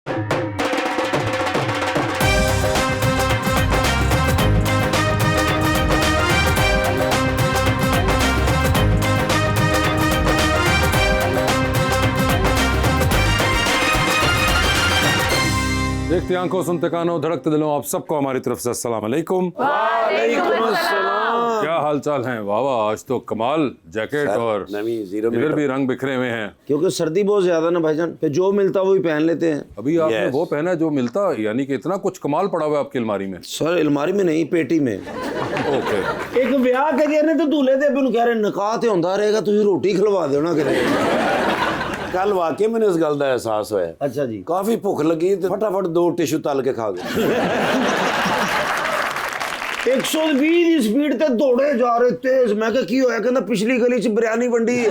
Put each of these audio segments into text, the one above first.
देखते आंखों, सुनते कानों, धड़कते दिलों, आप सबको हमारी तरफ से अस्सलाम वालेकुम। क्या हाल चाल है? वाह वाह, आज तो कमाल जैकेट और इधर भी रंग बिखरे हुए हैं क्योंकि सर्दी बहुत ज्यादा ना भाईजान, फिर जो मिलता वही पहन लेते हैं। अभी आपने वो पहना है जो मिलता, यानी कि इतना कुछ कमाल पड़ा हुआ है आपकी अलमारी में। सर अलमारी में नहीं, पेटी में। ओके, एक ब्याह करिए ने तो दूल्हे दे कह रहे निकाह ते होंदा रहेगा, तुम रोटी खिलवा दो ना करे। कल वाकई मैंने इस गल का एहसास होया। अच्छा जी। काफी भुख लगी तो फटाफट 2 टिश्यू तल के खा गए। 120 की स्पीड ते दौड़े जा रहे तेज। मैं कहा की होया? कहंदा पिछली गली च बिरयानी वंडी है।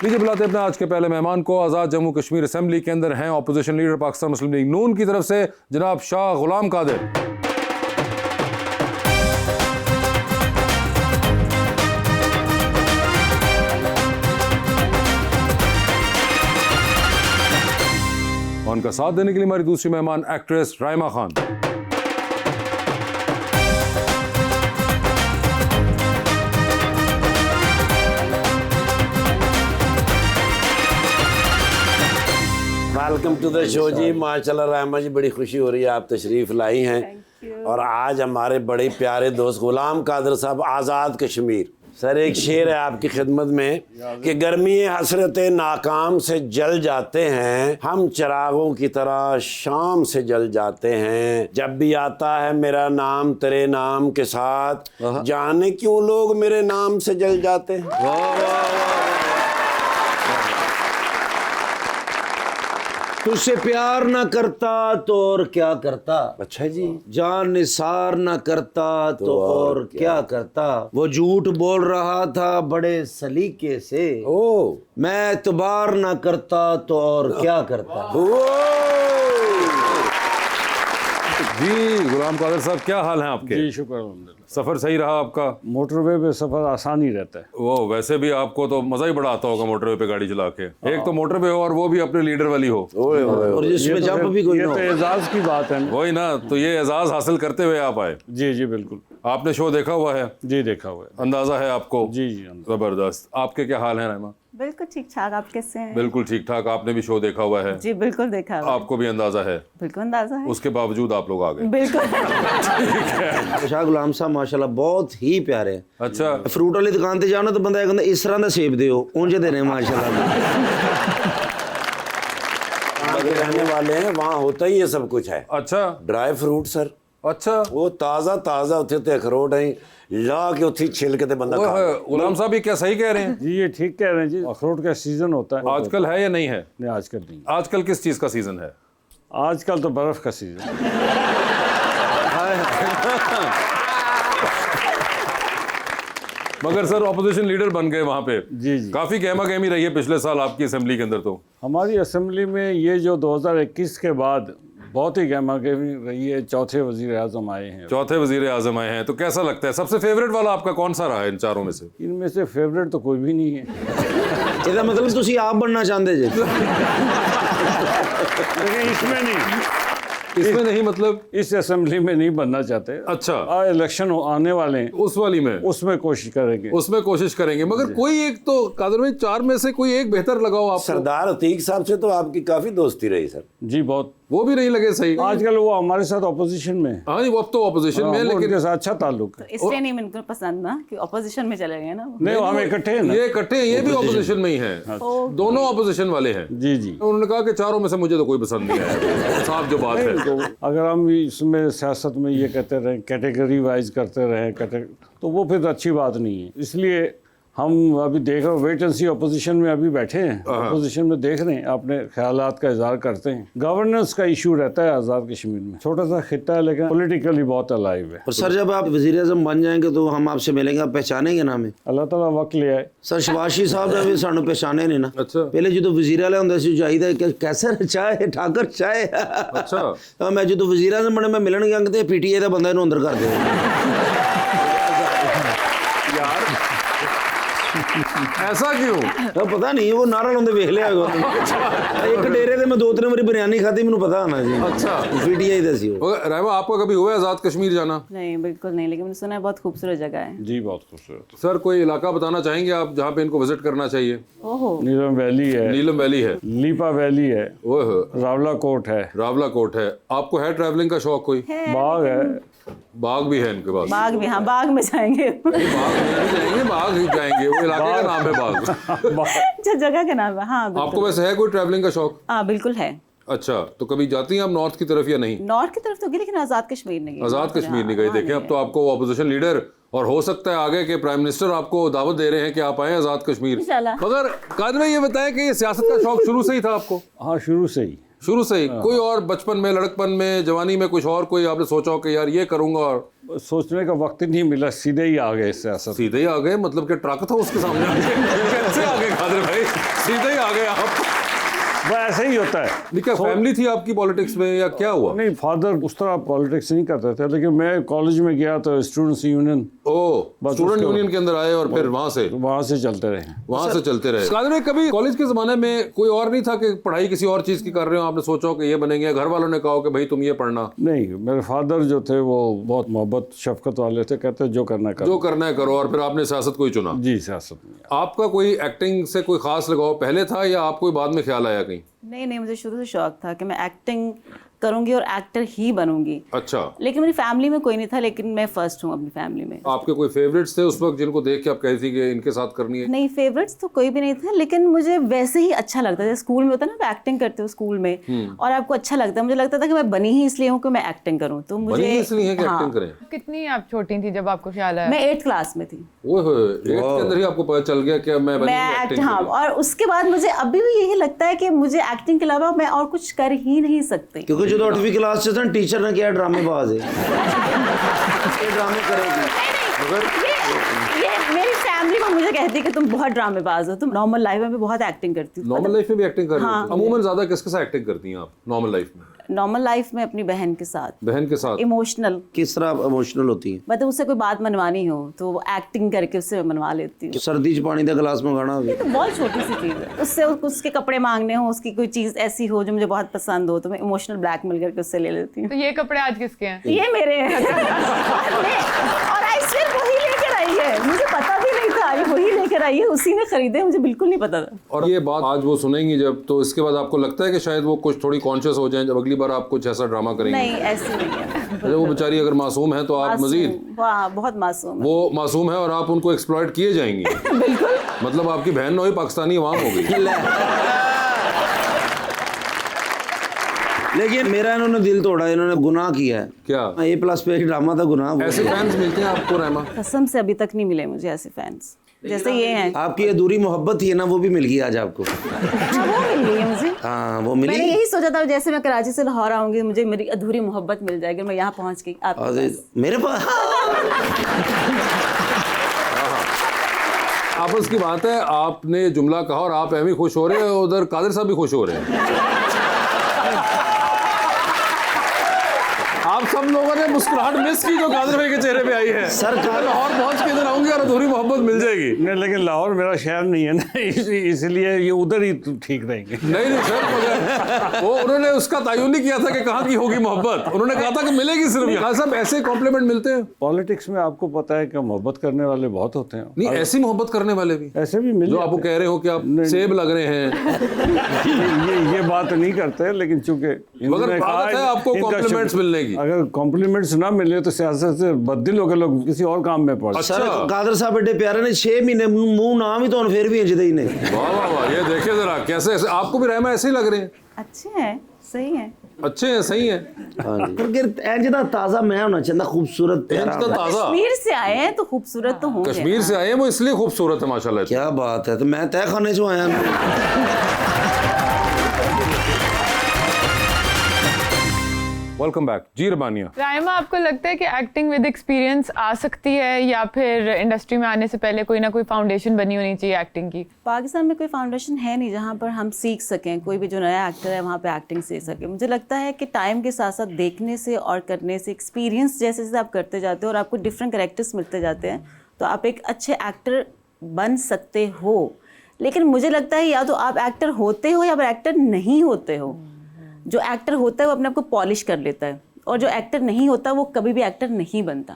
लीजिए बुलाते अपने आज के पहले मेहमान को। आज़ाद जम्मू कश्मीर असेंबली के अंदर हैं ऑपोजिशन लीडर पाकिस्तान मुस्लिम लीग नून की तरफ से जनाब शाह गुलाम कादिर। उनका साथ देने के लिए हमारी दूसरी मेहमान actress Raima Khan. Welcome to the show ji. माशाल्लाह राइमा जी, बड़ी खुशी हो रही है आप तशरीफ लाई हैं। और आज हमारे बड़े प्यारे दोस्त गुलाम कादिर साहब, आज़ाद कश्मीर। सर एक शेर है आपकी खिदमत में कि गर्मी हसरत नाकाम से जल जाते हैं, हम चिरागों की तरह शाम से जल जाते हैं। जब भी आता है मेरा नाम तेरे नाम के साथ, जाने क्यों लोग मेरे नाम से जल जाते हैं। वाह वाह वाह। तुझसे प्यार ना करता तो और क्या करता। अच्छा जी। जान निसार ना करता तो और क्या करता। वो झूठ बोल रहा था बड़े सलीके से, ओ मैं एतबार ना करता तो और क्या करता। जी गुलाम कादिर साहब, क्या हाल है आपके? जी शुक्र अल्हम्दुलिल्लाह। सफर सही रहा आपका? मोटरवे पे सफर आसान ही रहता है। वो वैसे भी आपको तो मजा ही बड़ा आता होगा मोटरवे पे गाड़ी चला के। एक तो मोटरवे हो और वो भी अपने लीडर वाली हो, और जिसमें जंप भी कोई ये ना तो हो। एजाज की बात है। वही ना, तो ये एजाज हासिल करते हुए आप आए। जी जी बिल्कुल। आपने शो देखा हुआ है? जी देखा हुआ है। अंदाजा है आपको? जी जी जबरदस्त। आपके क्या हाल है रहमा? बिल्कुल ठीक ठाक। आप कैसे हैं? बिल्कुल ठीक ठाक। आपने भी शो देखा हुआ है? जी बिल्कुल देखा हुआ है। आपको भी अंदाजा है? बिल्कुल अंदाजा है। उसके बावजूद आप लोग आ गए। बिल्कुल। शाह गुलाम साहब माशाल्लाह बहुत ही प्यारे हैं। अच्छा, फ्रूट वाली दुकान ते जाओ ना तो बंदा कहता इस तरह का सेब दियो, उंज देने माशाल्लाह। रहने वाले हैं वहाँ होता ही ये सब कुछ है। अच्छा ड्राई फ्रूट सर, अच्छा। वो ताज़ा ताज़ा उत्थे ते अखरोट है, ला के उत्थे छिल के ते बंदा खा ले। गुलाम साहब ये क्या सही कह रहे हैं? जी ये ठीक कह रहे हैं जी। अखरोट का सीजन होता है आजकल है या नहीं है? नहीं आजकल नहीं। आजकल किस चीज का सीजन है? आजकल तो बर्फ का सीजन। मगर सर ऑपोजिशन लीडर बन गए वहाँ पे। जी जी। काफी गहमा गहमी रही है पिछले साल आपकी असेंबली के अंदर। तो हमारी असेंबली में ये जो 2021 के बाद बहुत ही गहमा गहमी रही है। चौथे वजीर आजम आए हैं। चौथे वजीर आजम आए हैं, तो कैसा लगता है? सबसे फेवरेट वाला आपका कौन सा रहा है इन चारों में से? इनमें से फेवरेट तो कोई भी नहीं है। ਇਹਦਾ मतलब ਤੁਸੀਂ आप बनना चाहते जे। लेकिन इसमें नहीं, इसमें नहीं मतलब? इस असेंबली में नहीं बनना चाहते। अच्छा, इलेक्शन आने वाले हैं, उस वाली में उसमें कोशिश करेंगे। उसमें कोशिश करेंगे। मगर कोई एक तो कादिर भाई, चार में से कोई एक बेहतर लगाओ आप। सरदार अतीक साहब से तो आपकी काफी दोस्ती रही सर। जी बहुत। वो भी नहीं लगे सही। आजकल वो हमारे साथ ऑपोजिशन में है। हाँ जी, वो अब तो ऑपोजिशन में है, हमको लेकिन उनके साथ अच्छा ताल्लुक है। इसलिए नहीं मेरे को पसंद ना कि ऑपोजिशन में चले गए ना। नहीं वो हम इकट्ठे हैं ना। ये इकट्ठे हैं, ये भी ऑपोजिशन में ही है। दोनों ऑपोजिशन वाले हैं। जी जी। उन्होंने कहा कि चारों में से मुझे तो कोई पसंद नहीं आया। साफ जो बात है। तो अगर हम इसमें सियासत में ये कहते रहे कैटेगरी वाइज करते रहे तो वो फिर अच्छी बात नहीं है। इसलिए हम अभी देख रहे वेट एंड सी ऑपोजिशन में अभी बैठे हैं। ऑपोजिशन में देख रहे हैं, अपने ख्यालात का इजहार करते हैं। गवर्नेंस का इशू रहता है आज़ाद कश्मीर में। छोटा सा खिता है लेकिन पॉलिटिकली बहुत अलाइव है। और सर जब आप वजीर आजम बन जाएंगे तो हम आपसे मिलेंगे, आप पहचानेंगे ना हमें? अल्लाह ताला वक्त ले आए। सर शबाशी साहब ने भी सानू पहचाने नहीं ना। अच्छा। पहले जो वजीर वाले होंगे सी चाहिए कि कैसर चाय ठाकर चाय। अच्छा। मैं जो वजीर आजम बने मैं मिलन गया तो पीटीए का बंदा अंदर कर दे। ऐसा क्यों? तो पता नहीं वो नारा लाਉਂਦੇ ਵੇਖ ਲਿਆ एक डेरे ਤੇ मैं 2-3 ਵਾਰੀ बिरयानी खाती मैंने पता होना जी। अच्छा। पीटीआई ਦਾ ਸੀ वो। रहमा आपका कभी हुआ है आज़ाद कश्मीर जाना? नहीं बिल्कुल नहीं, लेकिन मैंने सुना है बहुत खूबसूरत जगह है। जी बहुत खूबसूरत। सर कोई इलाका बताना चाहेंगे आप जहाँ पे इनको विजिट करना चाहिए? ओहो, नीलम वैली है, नीलम वैली है, लीपा वैली है, ओह रावला कोट है, रावला कोट है। आपको है ट्रैवलिंग का शौक कोई? बाग है। बाग भी है इनके पास? बाग भी, हाँ बाग में जाएंगे। बाग में नहीं जाएंगे, बाग ही जाएंगे, वो इलाके का नाम है बाग। अच्छा जगह का नाम है, हाँ आपको बिल्कुल। वैसे है कोई ट्रैवलिंग का शौक? हाँ बिल्कुल है। अच्छा, तो कभी जाती हैं आप नॉर्थ की तरफ या नहीं? नॉर्थ की तरफ तो गई, लेकिन आज़ाद कश्मीर नहीं गई। आज़ाद कश्मीर नहीं गए। देखें अब तो आपको ऑपोजिशन लीडर और हो सकता है आगे के प्राइम मिनिस्टर आपको दावत दे रहे हैं कि आप आए आज़ाद कश्मीर। इंशाल्लाह। मगर कादिर भाई ये बताएं कि ये सियासत का शौक शुरू से ही था आपको? हाँ शुरू से ही। शुरू से ही? कोई और बचपन में, लड़कपन में, जवानी में कुछ और कोई आपने सोचा हो कि यार ये करूंगा? और सोचने का वक्त ही नहीं मिला, सीधे ही आ गए सियासत। सीधे ही आ गए? मतलब कि ट्रक था उसके सामने कैसे आ गए कादिर भाई? सीधे ही आ गए आप? वो ऐसे ही होता है। नहीं क्या फैमिली थी आपकी पॉलिटिक्स में या क्या हुआ? नहीं फादर उस तरह पॉलिटिक्स नहीं करते थे, लेकिन मैं कॉलेज में गया तो स्टूडेंट्स यूनियन, ओह, बस स्टूडेंट उसके यूनियन के अंदर आए और फिर वहां से चलते रहे। वहां से चलते रहे। कादिर भाई कभी कॉलेज के जमाने में कोई और नहीं था कि पढ़ाई किसी और चीज की कर रहे हो, आपने सोचा हो कि ये बनेंगे, घर वालों ने कहा कि भाई तुम ये पढ़ना? नहीं, मेरे फादर जो थे वो बहुत मोहब्बत शफकत वाले थे, कहते जो करना जो करो। करना है करो, और फिर आपने सियासत को ही चुना? जी सियासत में। आपका कोई एक्टिंग से कोई खास लगाव पहले था या आपको बाद में ख्याल आया कहीं? नहीं नहीं, मुझे शुरू से शौक था कि मैं एक्टिंग करूंगी और एक्टर ही बनूंगी। अच्छा। लेकिन मेरी फैमिली में कोई नहीं था, लेकिन मैं फर्स्ट हूँ अपनी फैमिली में। आपके कोई फेवरेट्स थे उस वक्त जिनको देख के आप कहती थी कि इनके साथ करनी है? नहीं फेवरेट्स तो कोई भी नहीं था, लेकिन मुझे वैसे ही अच्छा लगता था। स्कूल में होता है ना, आप एक्टिंग करते हो स्कूल में और आपको अच्छा लगता है। मुझे लगता था कि मैं बनी ही इसलिए हूँ कि मैं एक्टिंग करूँ, तो मुझे बनी इसलिए है कि हाँ। एक्टिंग करें? कितनी आप छोटी थी जब आपको ख्याल आया? मैं 8th क्लास में थी। वो 8th के अंदर ही आपको पता चल गया कि मैं बनी मैं एक्टिंग हाँ, और उसके बाद मुझे अभी भी यही लगता है कि मुझे एक्टिंग के अलावा मैं और कुछ कर ही नहीं सकती। क्योंकि जो 8वीं क्लास से टीचर ने किया ड्रामेबाज है, ये ड्रामे करेगी। ये मेरी फैमिली में मुझे कहती है कि तुम बहुत ड्रामेबाज हो, तुम नॉर्मल लाइफ में भी बहुत एक्टिंग करती हो। नॉर्मल लाइफ में भी एक्टिंग कर रही हाँ। हो? अमूमन ज्यादा किसके साथ एक्टिंग करती हैं आप नॉर्मल लाइफ में? नॉर्मल लाइफ में अपनी बहन के साथ। बहन के साथ? इमोशनल, किस तरह इमोशनल होती है? मतलब उससे कोई बात मनवानी हो तो वो एक्टिंग करके उससे मनवा लेती हूँ। सर्दी च पानी का गिलास मंगाना हो, तो बहुत छोटी सी चीज़ है, उससे उसके कपड़े मांगने हो, उसकी कोई चीज़ ऐसी हो जो मुझे बहुत पसंद हो, तो मैं इमोशनल ब्लैकमेल करके उससे ले लेती हूँ। तो ये कपड़े आज किसके हैं? ये मेरे हैं और आई सिर्फ वही लेकर आई है, मुझे पता भी नहीं था, ये वही लेकर आई है, उसी ने खरीदे, मुझे बिल्कुल नहीं पता था। और ये बात आज वो सुनेंगी जब, तो इसके बाद आपको लगता है कि शायद वो कुछ थोड़ी कॉन्शियस हो जाएं जब अगली बार आप कुछ ऐसा ड्रामा करेंगे? नहीं ऐसी नहीं है। अच्छा, वो बेचारी अगर मासूम है तो आप मजीद मासूम, वाह बहुत मासूम है। वो मासूम है और आप उनको एक्सप्लॉइट किए जाएंगी? बिल्कुल। मतलब आपकी बहन नोई पाकिस्तानी वहां हो गई। लेकिन मेरा इन्होंने दिल तोड़ा, इन्होंने गुनाह किया है। क्या? A+ पे एक ड्रामा था, गुनाह। ऐसे फैंस मिलते हैं आपको रहमा? कसम से अभी तक नहीं मिले मुझे ऐसे फैंस जैसे ये हैं। आपकी अधूरी मोहब्बत थी ना, वो भी मिल गई आज आपको। हाँ वो मिल गई है मुझे। हाँ वो मैंने मिली। यही सोचा था जैसे मैं कराची से लाहौर आऊंगी, मुझे मेरी अधूरी मोहब्बत मिल जाएगी, मैं यहाँ पहुंच गई आपके अरे, पास। मेरे पास आपस की बात है, आपने जुमला कहा और आप एम ही खुश हो रहे हैं, उधर कादिर साहब भी खुश हो रहे हैं। आप सब लोगों ने मुस्कुराहट मिस की जो कादिर भाई के चेहरे पे आई है। सर, लाहौर पहुंच के इधर आऊंगी और अधूरी मोहब्बत मिल जाएगी। नहीं लेकिन लाहौर मेरा शहर नहीं है ना, इसलिए ये उधर ही ठीक रहेंगे। नहीं सर, मगर वो उन्होंने उसका तयन नहीं किया था कि कहाँ की होगी मोहब्बत, उन्होंने कहा था कि मिलेगी सिर्फ यहाँ। साहब ऐसे कॉम्प्लीमेंट मिलते हैं? पॉलिटिक्स में आपको पता है कि मोहब्बत करने वाले बहुत होते हैं। नहीं, ऐसी मोहब्बत करने वाले भी ऐसे भी मिल जो आपको कह रहे हो कि आप सेब लग रहे हैं। ये बात नहीं करते, लेकिन चूंकि मगर आदत है आपको कॉम्प्लीमेंट्स मिलने की। अगर कॉम्प्लीमेंट्स ना मिले तो सियासत से बददिल होकर लोग किसी और काम में पड़। सर कादर साहब एडे प्यारे ने 6 महीने मुंह नाम ही तो फिर भी इंजदे ही नहीं। वाह वाह वाह, ये देखे जरा कैसे ऐसे आपको भी रहमा ऐसे ही लग रहे हैं? अच्छे हैं, सही हैं। अच्छे हैं, सही हैं। हाँ जी, पर इंज दा ताजा मैं होना चाहिए, खूबसूरत प्यारा। इंच का ताजा। कश्मीर से आए हैं तो खूबसूरत तो होंगे। कश्मीर से आए हैं वो इसलिए खूबसूरत है माशाल्लाह। क्या बात है, तो मैं तय खाने से आया। वेलकम बैक जी रबानिया। राइमा, आपको लगता है कि एक्टिंग विद एक्सपीरियंस आ सकती है, या फिर इंडस्ट्री में आने से पहले कोई ना कोई फाउंडेशन बनी होनी चाहिए एक्टिंग की? पाकिस्तान में कोई फाउंडेशन है नहीं जहाँ पर हम सीख सकें, कोई भी जो नया एक्टर है वहाँ पे एक्टिंग सीख सके। मुझे लगता है कि टाइम के साथ साथ देखने से और करने से, एक्सपीरियंस जैसे जैसे आप करते जाते हो और आपको डिफरेंट कैरेक्टर्स मिलते जाते हैं, तो आप एक अच्छे एक्टर बन सकते हो, लेकिन मुझे लगता है या तो आप एक्टर होते हो या फिर एक्टर नहीं होते हो। जो एक्टर होता है वो अपने आप को पॉलिश कर लेता है, और जो एक्टर नहीं होता वो कभी भी एक्टर नहीं बनता।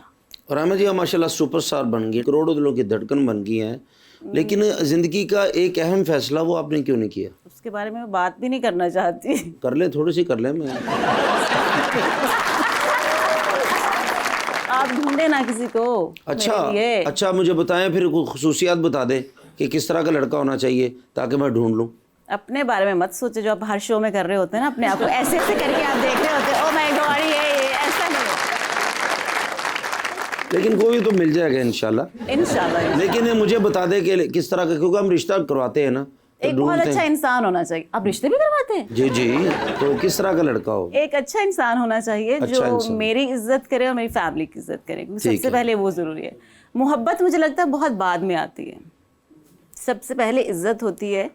और अहमद जी, आप माशाल्लाह सुपरस्टार बन गए, करोड़ों दिलों की धड़कन बन गई हैं, लेकिन ज़िंदगी का एक अहम फैसला वो आपने क्यों नहीं किया? उसके बारे में मैं बात भी नहीं करना चाहती। कर ले, थोड़ी सी कर ले। मैं आप ढूंढे ना किसी को। अच्छा मेरे लिए। अच्छा, मुझे बताएं फिर, कोई खुसूसियात बता दें कि किस तरह का लड़का होना चाहिए ताकि मैं ढूंढ लूँ। अपने बारे में मत सोचो, जो आप हर शो में कर रहे होते हैं ना, अपने आप को ऐसे ऐसे करके आप देख रहे होते हैं, ओ माय गॉड ये ऐसा नहीं। लेकिन कोई तो मिल जाएगा इंशाल्लाह। इंशाल्लाह। लेकिन ये मुझे बता दे कि किस तरह का, क्योंकि हम रिश्ता करवाते हैं ना, तो एक बहुत ढूंढते अच्छा हैं। इंसान होना चाहिए। आप रिश्ते भी करवाते हैं? जी जी, तो किस तरह का लड़का हो? एक अच्छा इंसान होना चाहिए अच्छा जो इंसान। मेरी इज्जत करे और मेरी फैमिली की इज्जत करे, क्योंकि ठीक सबसे है। पहले वो जरूरी है। मोहब्बत मुझे लगता है बहुत बाद में आती है। सबसे पहले इज्जत होती है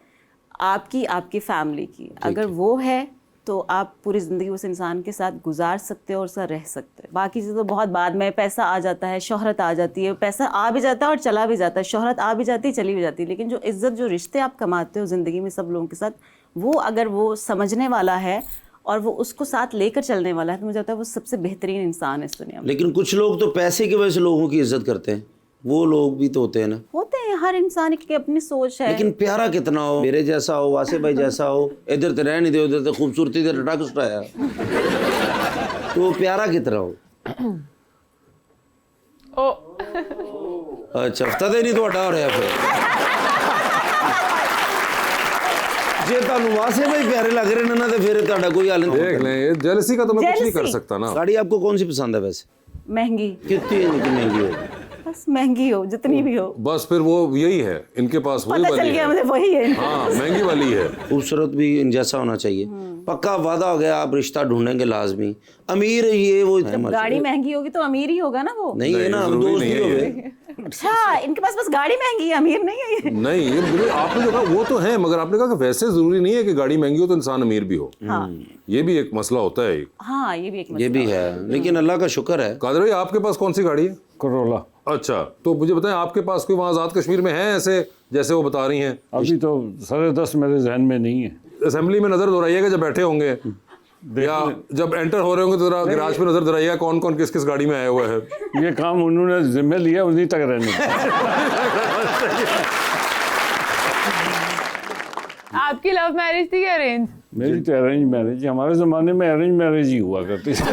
आपकी, आपकी फैमिली की। अगर वो है तो आप पूरी ज़िंदगी उस इंसान के साथ गुजार सकते हो और उसका रह सकते हो। बाकी चीज़ें तो बहुत बाद में, पैसा आ जाता है, शोहरत आ जाती है, पैसा आ भी जाता है और चला भी जाता है, शोहरत आ भी जाती है, चली भी जाती है, लेकिन जो इज़्ज़त, जो रिश्ते आप कमाते हो ज़िंदगी में सब लोगों के साथ, वो अगर वो समझने वाला है और वो उसको साथ लेकर चलने वाला है, तो मुझे लगता है वो सबसे बेहतरीन इंसान है इस दुनिया में। लेकिन कुछ लोग तो पैसे की वजह से लोगों की इज्जत करते हैं, वो लोग भी तो होते हैं ना। होते हैं, हर इंसान की अपनी सोच है। लेकिन प्यारा कितना हो, मेरे जैसा हो, वासे भाई जैसा हो, इधर तो रह नहीं दे, उधर तो खूबसूरती से रटा कुछ आया, तो प्यारा कितना हो। ओ अच्छा, पता नहीं तो हटा रहा फिर जे ਤੁਹਾਨੂੰ वासे भाई प्यारे लग रहे हैं ना, तो फिर ਤੁਹਾਡਾ कोई हाल नहीं। देख लें, ये जेलसी का तो मैं कुछ नहीं कर Jealousy। सकता ना। गाड़ी आपको कौन सी पसंद है वैसे? महंगी, कितनी महंगी होगी? बस महंगी हो, जितनी भी हो। बस फिर वो यही है इनके पास, वही पता चल वाली गया है। मुझे, वही है। हाँ, महंगी वाली है। खूबसूरत भी इन जैसा होना चाहिए। पक्का वादा हो गया, आप रिश्ता ढूंढेंगे लाजमी। अमीर ये वो गाड़ी महंगी होगी तो अमीर ही होगा ना वो। नहीं है ना, हम जरूरी दोस्त नहीं ही है हो ये। गए। अच्छा, इनके पास बस गाड़ी महंगी है, अमीर नहीं है ये। नहीं, ये आपने जो कहा वो तो है, मगर आपने कहा कि वैसे जरूरी नहीं है कि गाड़ी महंगी हो तो इंसान अमीर भी हो। हाँ ये भी एक मसला होता है। हाँ, ये भी एक ये मसला भी है, लेकिन अल्लाह का शुक्र है। कादर भाई, आपके पास कौन सी गाड़ी है? करोला। अच्छा, तो मुझे बताएं, आपके पास कोई वहाँ आज़ाद कश्मीर में है ऐसे जैसे वो बता रही हैं? अभी तो 10:30 मेरे जहन में नहीं है। असेंबली में नजर दोहराइएगा जब बैठे होंगे, या जब एंटर हो रहे होंगे तो जरा गिराज पे नजर दोहराइएगा कौन कौन किस किस गाड़ी में आया हुआ है। ये काम उन्होंने जिम्मे लिया, उन्हीं तक रहने दो। आपकी लव मैरिज थी या अरेंज? मेरी तो अरेंज मैरिज, हमारे ज़माने में अरेंज मैरिज ही हुआ करती थी।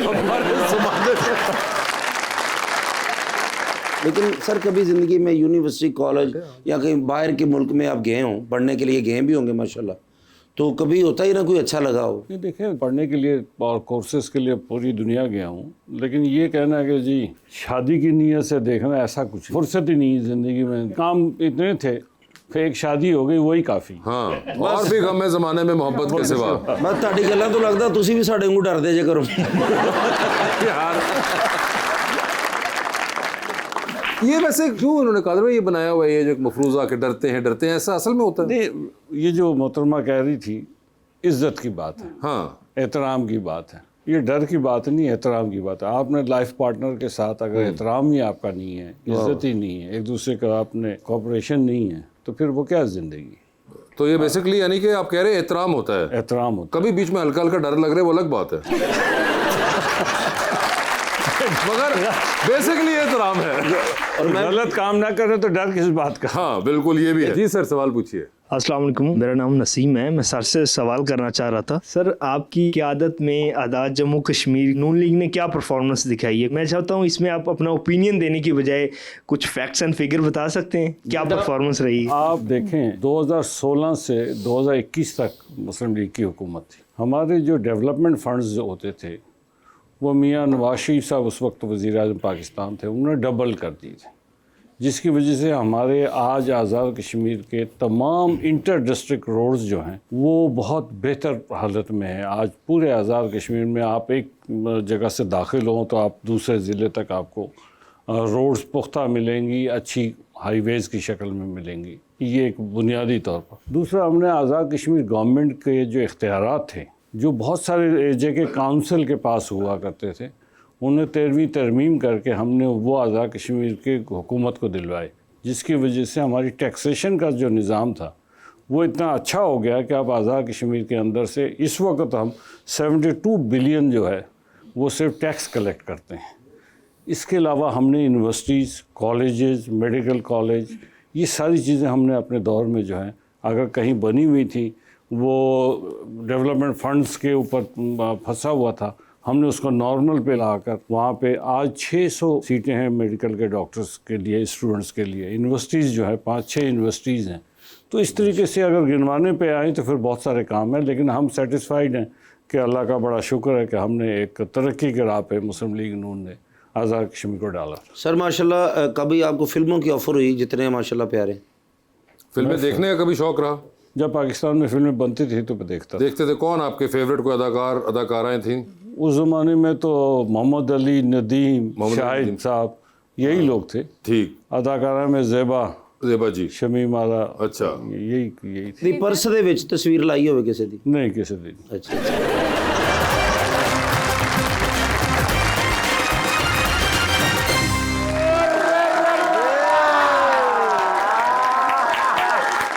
लेकिन सर, कभी ज़िंदगी में यूनिवर्सिटी, कॉलेज या कहीं बाहर के मुल्क में आप गए हों, पढ़ने के लिए गए भी होंगे माशाल्लाह, तो कभी होता ही ना कोई अच्छा लगा हो? ये देखें, पढ़ने के लिए और कोर्सेज के लिए पूरी दुनिया गया हूँ, लेकिन ये कहना है कि जी शादी की नीयत से देखना, ऐसा कुछ फुर्सत ही नहीं ज़िंदगी में। काम इतने थे, फिर एक शादी हो गई, वही काफ़ी। हाँ, और भी गम है ज़माने में मोहब्बत के सिवा। बस ਤੁਹਾਡੀ ਗੱਲਾਂ ਤੋਂ ਲੱਗਦਾ ਤੁਸੀਂ ਵੀ ਸਾਡੇ ਵਾਂਗੂ ਡਰਦੇ ਜੇ ਕਰੋ। यार, ये वैसे क्यों उन्होंने कादर भाई ये बनाया हुआ है, ये जो मफरूजा के डरते हैं ऐसा असल में होता है? नहीं, ये जो मोहतरमा कह रही थी, इज्जत की बात है, हाँ, एहतराम की बात है। ये डर की बात नहीं, एहतराम की बात है। आपने लाइफ पार्टनर के साथ अगर एहतराम ही आपका नहीं है, इज्जत ही नहीं है, एक दूसरे का आपने कोऑपरेशन नहीं है, तो फिर वो क्या ज़िंदगी? तो ये बेसिकली यानी कि आप कह रहे हैं एहतराम होता है, एहतराम होता कभी बीच में हल्का हल्का डर लग रहा है वो अलग बात है, मगर बेसिकली एहतराम है। और गलत काम ना करे तो डर किस बात का? हाँ बिल्कुल, ये भी है। जी सर, सवाल पूछिए। अस्सलाम वालेकुम, मेरा नाम नसीम है। मैं सर से सवाल करना चाह रहा था। सर, आपकी क़यादत में आज़ाद जम्मू कश्मीर नून लीग ने क्या परफॉर्मेंस दिखाई है? मैं चाहता हूँ इसमें आप अपना ओपिनियन देने की बजाय कुछ फैक्ट्स एंड फिगर बता सकते हैं, क्या परफॉर्मेंस रही? आप देखें, 2016 से 2021 तक मुस्लिम लीग की हुकूमत थी। हमारे जो डेवलपमेंट फंड्स जो होते थे, वो मियाँ नवाज शरीफ साहब उस वक्त वज़ीर-ए-आज़म पाकिस्तान थे, उन्होंने डबल कर दिए थे, जिसकी वजह से हमारे आज आज़ाद कश्मीर के तमाम इंटर डिस्ट्रिक्ट रोड्स जो हैं वो बहुत बेहतर हालत में हैं। आज पूरे आज़ाद कश्मीर में आप एक जगह से दाखिल हों तो आप दूसरे ज़िले तक आपको रोड्स पुख्ता मिलेंगी, अच्छी हाईवेज़ की शक्ल में मिलेंगी। ये एक बुनियादी तौर पर। दूसरा, हमने आज़ाद कश्मीर गवर्नमेंट के जो इख्तियारात थे, जो बहुत सारे जगह काउंसिल के पास हुआ करते थे, उन्हें 13वीं तरमीम करके हमने वो आज़ाद कश्मीर के हुकूमत को दिलवाए, जिसकी वजह से हमारी टैक्सेशन का जो निज़ाम था वो इतना अच्छा हो गया कि अब आज़ाद कश्मीर के अंदर से इस वक्त हम 72 बिलियन जो है वो सिर्फ टैक्स कलेक्ट करते हैं। इसके अलावा हमने यूनिवर्सिटीज़, कॉलेजेस, मेडिकल कॉलेज, ये सारी चीज़ें हमने अपने दौर में जो है अगर कहीं बनी हुई थी वो डेवलपमेंट फंड्स के ऊपर फंसा हुआ था, हमने उसको नॉर्मल पे लाकर वहाँ पे आज 600 सीटें हैं मेडिकल के डॉक्टर्स के लिए, स्टूडेंट्स के लिए। यूनिवर्सिटीज़ जो है 5-6 यूनिवर्सिटीज़ हैं। तो इस तरीके से अगर गिनवाने पे आए तो फिर बहुत सारे काम हैं, लेकिन हम सेटिस्फाइड हैं कि अल्लाह का बड़ा शुक्र है कि हमने एक तरक्की के राह पे मुस्लिम लीग नून ने आज़ाद कश्मीर को डाला। सर माशाल्लाह कभी आपको फिल्मों की ऑफ़र हुई, जितने माशाल्लाह प्यारे? फिल्में देखने का कभी शौक रहा? जब पाकिस्तान में फिल्में बनती थी तो मैं देखता था। देखते थे। कौन आपके फेवरेट कोई अदाकार अदाकाराएं थी? उस ज़माने में तो मोहम्मद अली, नदीम, मोहम्मद शाहिद नदीम। साहब, यही लोग थे। ठीक। अदाकारा में ज़ेबा जी। शमीम आरा, अच्छा। यही थी। ਦੀ ਪਰਸ ਦੇ ਵਿੱਚ ਤਸਵੀਰ ਲਾਈ ਹੋਵੇ ਕਿਸੇ ਦੀ? नहीं किसी दिन। ਅੱਛਾ।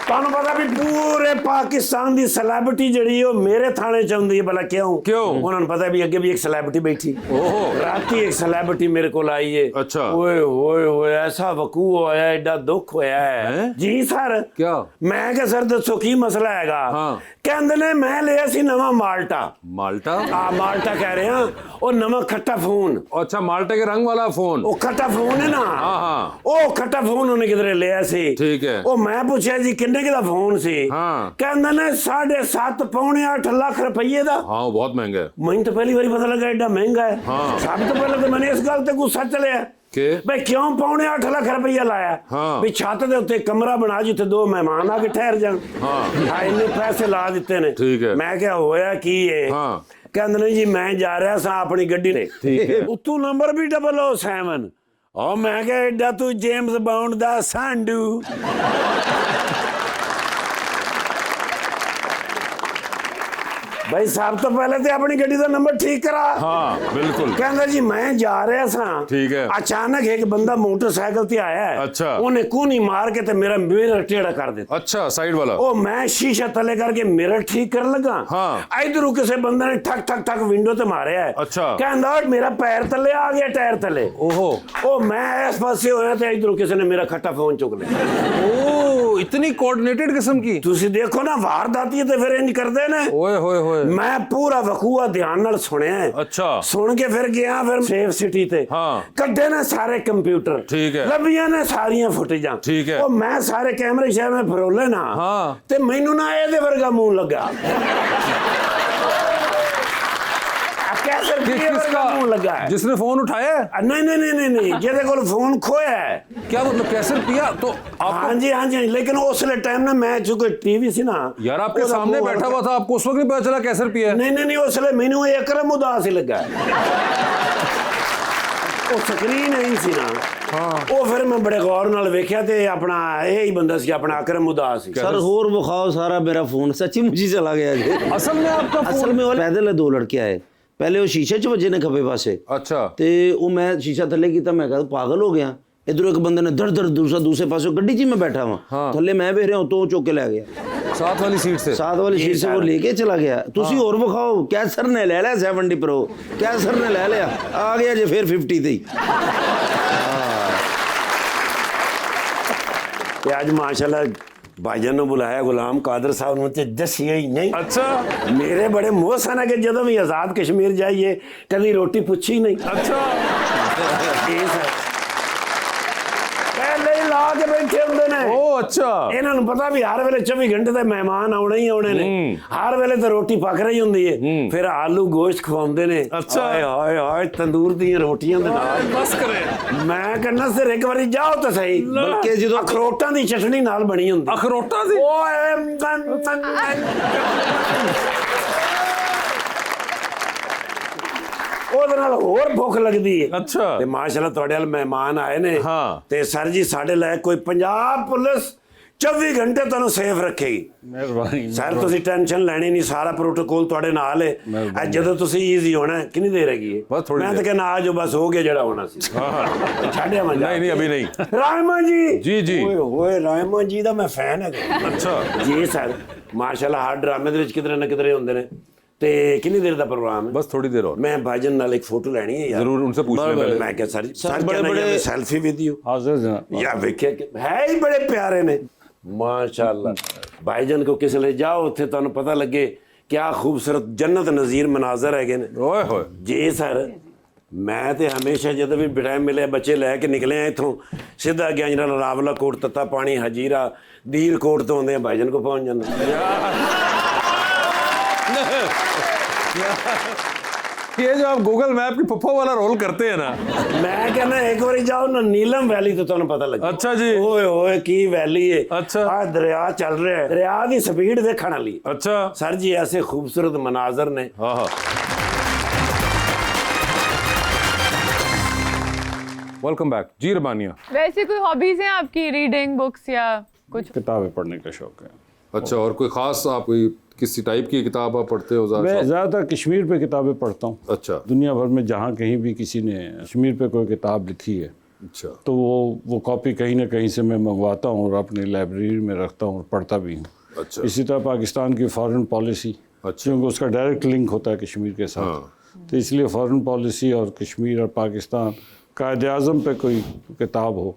ਤੁਹਾਨੂੰ ਪਤਾ ਵੀ ਪੂਰੇ ਪਾਕਿਸਤਾਨ ਦੀ ਸੈਲੈਬ੍ਰਿਟੀ ਜਿਹੜੀ ਉਹ ਮੇਰੇ ਥਾਣੇ ਚ ਆਉਂਦੀ ਹੈ, ਭਲਾ ਕਿਉਂ? ਕਿਉਂ? ਉਹਨਾਂ ਨੂੰ ਪਤਾ ਵੀ ਅੱਗੇ ਵੀ ਇੱਕ ਸੈਲੈਬ੍ਰਿਟੀ ਬੈਠੀ। ओहो। ਰਾਤੀ ਇੱਕ ਸੈਲੈਬ੍ਰਿਟੀ ਮੇਰੇ ਕੋਲ ਆਈ ਏ। ਅੱਛਾ। ਓਏ ਹੋਏ ਹੋਏ ਐਸਾ ਵਕੂ ਹੋਇਆ, ਐਡਾ ਦੁੱਖ ਹੋਇਆ ਹੈ। ਜੀ ਸਰ। क्या? ਮੈਂ ਕਿਹਾ ਸਰ ਦੱਸੋ ਕੀ ਮਸਲਾ ਹੈਗਾ? ਹਾਂ। ਕਹਿੰਦੇ ਨੇ ਮੈਂ ਲਿਆ ਸੀ ਨਵਾਂ ਮਾਲਟਾ। माल्टा? ਆ ਮਾਲਟਾ ਕਹਿ ਰਹੇ ਆ, ਉਹ ਨਵਾਂ ਖੱਟਾ ਫੋਨ। अच्छा, माल्टे के रंग वाला फोन। ਉਹ ਖੱਟਾ ਫੋਨ ਹੈ ਨਾ। ਹਾਂ। ਉਹ ਖੱਟਾ ਫੋਨ ਉਹਨੇ ਕਿਧਰੇ ਲਿਆ ਸੀ। ठीक है। ਉਹ ਮੈਂ ਪੁੱਛਿਆ ਜੀ ਕਿੰਨੇ ਦਾ ਫੋਨ ਸੀ? ਹਾਂ। ਕਹਿੰਦਾ ਨੇ 7.5 ਪੌਣੇ 8 ਲੱਖ ਰੁਪਏ ਦਾ। हाँ, वो बहुत महंगा है। ਮੈਨੂੰ ਤਾਂ ਪਹਿਲੀ ਵਾਰੀ ਪਤਾ ਲੱਗਾ ਐਡਾ ਮਹਿੰਗਾ ਹੈ। ਹਾਂ। ਸਭ ਤੋਂ ਪਹਿਲਾਂ ਤਾਂ ਮੈਨੂੰ ਇਸ ਗੱਲ ਤੇ ਗੁੱਸਾ ਚਲਿਆ कि ਬਈ ਕਿਉਂ ਪੌਣੇ 8 ਲੱਖ ਰੁਪਏ ਲਾਇਆ? ਹਾਂ। ਵੀ ਛੱਤ ਦੇ ਉੱਤੇ ਕਮਰਾ ਬਣਾ ਜਿੱਥੇ 2 ਮਹਿਮਾਨ ਆ ਕੇ ਠਹਿਰ ਜਾਣ। ਹਾਂ ਇੰਨੇ ਪੈਸੇ ਲਾ ਦਿੱਤੇ ਨੇ। ਠੀਕ ਹੈ। ਮੈਂ ਕਿਹਾ ਹੋਇਆ ਕੀ ਏ? ਹਾਂ। ਕਹਿੰਦੇ ਨੇ ਜੀ ਮੈਂ ਜਾ ਰਿਹਾ ਸਾਂ ਆਪਣੀ ਗੱਡੀ ਤੇ। ਠੀਕ ਹੈ। ਉੱਤੋਂ ਨੰਬਰ ਵੀ 007। ਉਹ ਮੈਂ ਕਿਹਾ ਐਡਾ ਤੂੰ ਜੇਮਸ ਬੌਂਡ ਦਾ ਸਾਂਡੂ। भाई सब तो पहले तो अपनी गड्डी का नंबर ठीक करा। हाँ, बिल्कुल। कहंदा जी मैं जा रहा सा। ठीक है। अचानक एक बंदा मोटरसाइकिल ते आया है। अच्छा। उन्हें कूनी मार के ते मेरा मिरर टेढ़ा कर दिया। अच्छा, साइड वाला। ओ मैं शीशा तले करके मिरर ठीक कर लगा। हाँ। इधरों किसी बंदे ने ठक ठक ठक विंडो ते मारे है। अच्छा। कहंदा मेरा पैर तले आ गया, टायर तले। ओहो। ओ मैं इस पासे होया ते इधरों किसी ने मेरा खट्टा फोन चुक लिया। ओ, इतनी कोऑर्डिनेटेड किस्म की। तुसी देखो ना वारदाती ते फिर इंज करदे ने। ओए होए होए। मैं पूरा वकूआ ध्यान नाल सुनिया है। अच्छा। सुन के फिर गया फिर सेफ सिटी ते। हाँ। कड्डे ने सारे कंप्यूटर। ठीक है। लभियां ने सारियां फुटेजां। ठीक है। ओ मैं सारे कैमरे शहर में फरोले ना। हाँ। ते मैनू ना एदे वर्गा मुंह लगा। कैसे किसका मुंह लगा है? जिसने फोन उठाया है? नहीं नहीं नहीं नहीं नहीं जेदे कोल फोन खोया है। क्या मतलब कैसे पिया तो हाँ आपको? जी हाँ जी, लेकिन उसले टाइम ना मैं चूंकि टीवी सी ना यार आपके ओदा सामने मुंह बैठा हल्का- हुआ था, आपको उस वक्त नहीं पता चला कैसे पिया है? नहीं नहीं नहीं उसले मैनू एकरम उदास ही लगा ਉਹ ਸਕਰੀਨ ਹੀ ਸੀ ਨਾ। ਹਾਂ ਉਹ ਫਿਰ ਮੈਂ ਬੜੇ ਗੌਰ ਨਾਲ ਵੇਖਿਆ ਤੇ ਆਪਣਾ ਇਹ ਹੀ ਬੰਦਾ ਸੀ ਆਪਣਾ ਅਕਰਮ ਉਦਾਸ ਸੀ। सर और बखाओ सारा मेरा फोन सच्ची मुझी चला गया जी। असल में आपका असल में वो पैदल है, 2 लड़के आए, पहले वो शीशे च वजे ने खब्बे पासे। अच्छा। ਤੇ ਉਹ ਮੈਂ ਸ਼ੀਸ਼ਾ ਥੱਲੇ ਕੀਤਾ, ਮੈਂ ਕਿਹਾ ਪਾਗਲ ਹੋ ਗਿਆ। ਇਧਰੋਂ ਇੱਕ ਬੰਦੇ ਨੇ ਧੜ ਧੜ ਦੂਸਰੇ ਪਾਸੇ ਗੱਡੀ 'ਚ ਹੀ ਮੈਂ ਬੈਠਾ ਵਾਂ, ਥੱਲੇ मैं ਵੇਖ ਰਿਹਾ ਉਤੋਂ ਚੁੱਕ ਕੇ ਲੈ ਗਿਆ। साथ वाली सीट से। साथ वाली सीट से वो लेके चला गया। ਤੁਸੀਂ ਹੋਰ ਵਿਖਾਓ ਕੈਸਰ ਨੇ ਲੈ ਲਿਆ 70 Pro, ਕੈਸਰ ਨੇ ਲੈ ਲਿਆ, ਆ ਗਿਆ ਜੇ ਫਿਰ 50 ਤੇ ਹੀ। ਤੇ ਅੱਜ ਮਾਸ਼ਾਅੱਲਾ ਭਾਈਜਾਨ ਨੂੰ ਬੁਲਾਇਆ ਗੁਲਾਮ ਕਾਦਰ ਸਾਹਿਬ ਨੂੰ ਤੇ ਦੱਸਿਆ ਹੀ ਨਹੀਂ। अच्छा। ਮੇਰੇ ਬੜੇ ਮੋਹ ਸਨ ਕਿ ਜਦੋਂ ਵੀ ਆਜ਼ਾਦ ਕਸ਼ਮੀਰ ਜਾਈਏ ਕਦੀ ਰੋਟੀ ਪੁੱਛੀ ਨਹੀਂ। अच्छा। ਇਹ ਸਰ ਪਹਿਲੇ ਹੀ ਲਾ ਕੇ ਬੈਠੇ ਹੁੰਦੇ ਨੇ। ओ अच्छा। ਇਹਨਾਂ ਨੂੰ ਪਤਾ ਵੀ ਹਰ ਵੇਲੇ 24 ਘੰਟੇ ਤੇ ਮਹਿਮਾਨ ਆਉਣੇ ਹੀ ਆਉਣੇ ਨੇ। ਹਰ ਵੇਲੇ ਤਾਂ ਰੋਟੀ ਪੱਕ ਰਹੀ ਹੁੰਦੀ ਏ। ਫਿਰ ਆਲੂ ਗੋਸ਼ਤ ਖਵਾਉਂਦੇ ਨੇ। ਅੱਛਾ। ਹਾਏ ਹਾਏ ਹਾਏ ਤੰਦੂਰ ਦੀਆਂ ਰੋਟੀਆਂ ਦੇ ਨਾਲ। बस करे। ਮੈਂ ਕਹਿੰਦਾ ਸਿਰ ਇੱਕ ਵਾਰੀ ਜਾਓ ਤਾਂ ਸਹੀ। ਬਲਕਿ ਜਦੋਂ ਅਖਰੋਟਾਂ ਦੀ ਚਟਣੀ ਨਾਲ ਬਣੀ ਹੁੰਦੀ। अखरोटा सी। ਉਹਦੇ ਨਾਲ ਹੋਰ ਭੁੱਖ ਲੱਗਦੀ ਏ। अच्छा। ਤੇ ਮਾਸ਼ਾਅੱਲਾ ਤੁਹਾਡੇ ਨਾਲ ਮਹਿਮਾਨ ਆਏ ਨੇ। ਹਾਂ। ਤੇ ਸਰ ਜੀ ਸਾਡੇ ਲਈ ਕੋਈ ਪੰਜਾਬ ਪੁਲਿਸ 24 घंटे ਤੁਹਾਨੂੰ ਸੇਫ ਰੱਖੇਗੀ। ਮਿਹਰਬਾਨੀ ਸਰ ਤੁਸੀਂ ਟੈਨਸ਼ਨ ਲੈਣੀ ਨਹੀਂ, ਸਾਰਾ ਪ੍ਰੋਟੋਕੋਲ ਤੁਹਾਡੇ ਨਾਲ ਹੈ। ਅੱਜ ਜਦੋਂ ਤੁਸੀਂ ਈਜ਼ੀ ਹੋਣਾ ਕਿੰਨੀ ਦੇਰ ਹੈਗੀ ਹੈ? ਬਸ ਥੋੜੀ ਮੈਂ ਤਾਂ ਕਹਿੰਦਾ ਆ ਜਾਓ, ਬਸ ਹੋ ਗਿਆ ਜਿਹੜਾ ਹੋਣਾ ਸੀ। ਛੱਡਿਆ ਮੈਂ नहीं नहीं अभी नहीं। ਰਾਇਮਾ ਜੀ जी जी। ਓਏ ਹੋਏ ਰਾਇਮਾ ਜੀ ਦਾ ਮੈਂ ਫੈਨ ਹੈਗਾ। अच्छा ਜੀ ਸਰ ਮਾਸ਼ਾਅੱਲਾ ਹਰ ਡਰਾਮੇ ਦੇ ਵਿੱਚ ਕਿਧਰੇ ਨਾ ਕਿਧਰੇ ਹੁੰਦੇ ਨੇ। ਤੇ ਕਿੰਨੀ ਦੇਰ ਦਾ ਪ੍ਰੋਗਰਾਮ ਹੈ? बस थोड़ी देर और। ਮੈਂ ਭਾਈਜਨ ਨਾਲ ਇੱਕ ਫੋਟੋ ਲੈਣੀ ਹੈ ਯਾਰ। जरूर उनसे पूछ लें पहले। ਮੈਂ ਕਿਹਾ ਸਰ सर, बड़े बड़े- बड़े सेल्फी विद यू हाजिर जनाब। या ਵੇਖਿਆ ਕਿ ਹੈ ਹੀ ਬੜੇ ਪਿਆਰੇ ਨੇ ਮਾਸ਼ਾਅੱਲਾ। ਭਾਈਜਨ ਕੋ ਕਿਸੇ ਲੈ ਜਾਓ, ਉੱਥੇ ਤੁਹਾਨੂੰ ਪਤਾ ਲੱਗੇ ਕਿਆ ਖੂਬਸੂਰਤ ਜੰਨਤ ਨਜ਼ੀਰ ਮਨਾਜ਼ਰ ਹੈਗੇ ਨੇ। ओए होए। ਜੀ ਸਰ ਮੈਂ ਤੇ ਹਮੇਸ਼ਾ ਜਦੋਂ ਵੀ ਟਾਈਮ ਮਿਲਿਆ ਬੱਚੇ ਲੈ ਕੇ ਨਿਕਲੇ ਆ ਇੱਥੋਂ, ਸਿੱਧਾ ਗਿਆ ਜਿਹੜਾ ਰਾਵਲਾ ਕੋਟ, ਤੱਤਾ ਪਾਣੀ, ਹਜੀਰਾ, ਦੀਰ ਕੋਟ ਤੋਂ ਆਉਂਦੇ ਆ ਭਾਈਜਨ ਕੋ ਪਹੁੰਚ ਜਾਂਦੇ। ये जो आप गूगल मैप की पप्पो वाला रोल करते हैं ना। ਮੈਂ ਕਹਿੰਦਾ ਇੱਕ ਵਾਰੀ ਜਾਓ ਨਾ ਨੀਲਮ ਵੈਲੀ ਤੋਂ ਤੁਹਾਨੂੰ ਪਤਾ ਲੱਗੇ। अच्छा जी। ਓਏ ਹੋਏ ਕੀ ਵੈਲੀ ਹੈ। अच्छा। ਆ ਦਰਿਆ ਚੱਲ ਰਿਹਾ ਹੈ, ਦਰਿਆ ਦੀ ਸਪੀਡ ਦੇਖਣ ਵਾਲੀ। अच्छा। सर जी ऐसे खूबसूरत मनाजर ने। हाँ हाँ। वेलकम बैक जी रबानिया। वैसे कोई हॉबीज हैं आपकी, रीडिंग बुक्स या कुछ? किताबें पढ़ने का शौक है। अच्छा, और कोई खास आप कोई किसी टाइप की किताब आप पढ़ते हो? मैं ज़्यादा ज़्यादातर कश्मीर पे किताबें पढ़ता हूँ। अच्छा दुनिया भर में जहाँ कहीं भी किसी ने कश्मीर पे कोई किताब लिखी है अच्छा। तो वो कॉपी कहीं ना कहीं से मैं मंगवाता हूँ और अपनी लाइब्रेरी में रखता हूँ और पढ़ता भी हूँ। अच्छा। इसी तरह पाकिस्तान की फॉरेन पॉलिसी, अच्छा। क्योंकि उसका डायरेक्ट लिंक होता है कश्मीर के साथ। हाँ। तो इसलिए फॉरेन पॉलिसी और कश्मीर और पाकिस्तान, कायदे आज़म पे कोई किताब हो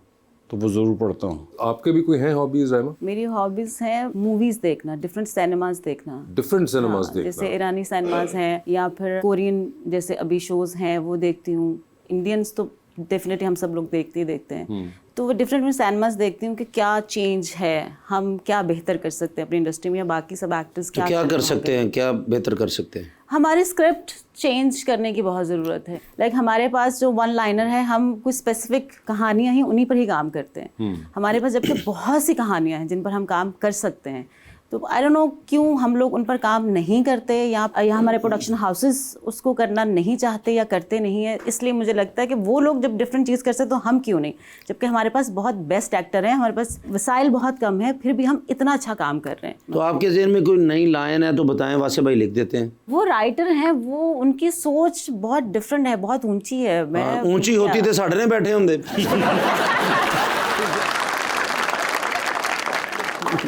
तो वो ज़रूर पढ़ता हूँ। आपके भी कोई हैं हॉबीज रहमा? मेरी हॉबीज़ हैं मूवीज़ देखना, डिफरेंट सिनेमाज देखना। डिफरेंट सिनेमास हाँ, देखना। जैसे ईरानी सिनेमाज हैं या फिर कोरियन जैसे अभी शोज़ हैं वो देखती हूँ। इंडियंस तो डेफिनेटली हम सब लोग देखते ही देखते हैं। तो वो डिफरेंट सिनेमाज देखती हूँ कि क्या चेंज है, हम क्या बेहतर कर सकते हैं अपनी इंडस्ट्री में, या बाकी सब एक्टर्स तो क्या कर सकते हैं, क्या बेहतर कर सकते हैं? हमारी स्क्रिप्ट चेंज करने की बहुत ज़रूरत है। लाइक हमारे पास जो वन लाइनर है, हम कुछ स्पेसिफिक कहानियाँ ही उन्हीं पर ही काम करते हैं। हमारे पास जबकि बहुत सी कहानियाँ हैं जिन पर हम काम कर सकते हैं। तो आई डोंट नो क्यों हम लोग उन पर काम नहीं करते, या हमारे प्रोडक्शन हाउसेस उसको करना नहीं चाहते या करते नहीं है। इसलिए मुझे लगता है कि वो लोग जब डिफरेंट चीज़ कर सकते तो हम क्यों नहीं, जबकि हमारे पास बहुत बेस्ट एक्टर हैं, हमारे पास वसाइल बहुत कम है, फिर भी हम इतना अच्छा काम कर रहे हैं। तो आपके ज़हन में कोई नई लाइन है तो बताएं, वासे भाई लिख देते हैं। वो राइटर हैं, वो उनकी सोच बहुत डिफरेंट है, बहुत ऊंची है। मैं ऊंची होती तो साढ़े ने बैठे होंगे।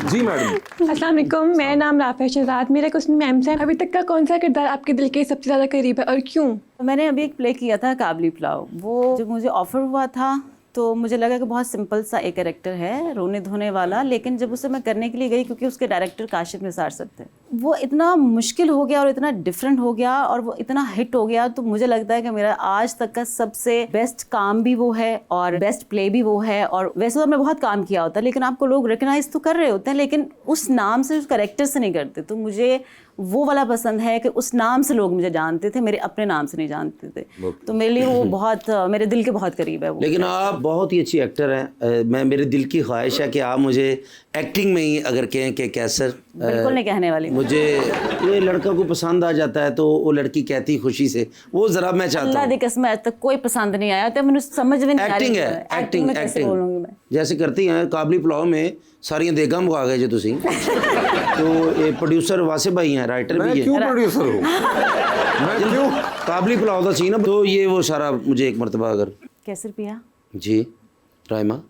जी मैडम। अस्सलाम वालेकुम, मेरा नाम राफिया शहजाद। मेरा क्वेश्चन मैम से, अभी तक का कौन सा किरदार आपके दिल के सबसे ज़्यादा करीब है और क्यों? मैंने अभी एक प्ले किया था काबली पुलाव। वो जब मुझे ऑफर हुआ था तो मुझे लगा कि बहुत सिंपल सा एक कैरेक्टर है, रोने धोने वाला, लेकिन जब उसे मैं करने के लिए गई, क्योंकि उसके डायरेक्टर काशिफ निसार साहब थे, वो इतना मुश्किल हो गया और इतना डिफरेंट हो गया और वो इतना हिट हो गया। तो मुझे लगता है कि मेरा आज तक का सबसे बेस्ट काम भी वो है और बेस्ट प्ले भी वो है। और वैसे तो हमने बहुत काम किया होता है, लेकिन आपको लोग रिकग्नाइज तो कर रहे होते हैं, लेकिन उस नाम से, उस कैरेक्टर से नहीं करते। तो मुझे वो वाला पसंद है कि उस नाम से लोग मुझे जानते थे, मेरे अपने नाम से नहीं जानते थे। तो मेरे लिए वो बहुत, मेरे दिल के बहुत करीब है वो। लेकिन आप बहुत ही अच्छी एक्टर हैं। मैं, मेरे दिल की ख्वाहिश है कि आप मुझे एक्टिंग में ही अगर कहें कि कैसर, बिल्कुल नहीं कहने वाली। मुझे ये लड़का को पसंद आ जाता है तो वो लड़की कहती खुशी से, वो ज़रा मैं चाहता अल्लाह हूँ। दी कसम आज तक कोई पसंद नहीं आया, तो मैंने समझ में नहीं आ रही एक्टिंग है, एक्टिंग में कैसे बोलूँगी मैं। जैसे करती हैं काबली पुलाव में सारियां देगा मुका गए जो तुसी। तो ये प्रोड्यूसर वासे भाई हैं, राइटर मैं भी क्यों है। प्रोड्यूसर हूँ? मैं क्यों? काबली पुलाव का सीन है, तो ये वो सारा मुझे एक मरतबा अगर। कैसर पिया? जी राइमा,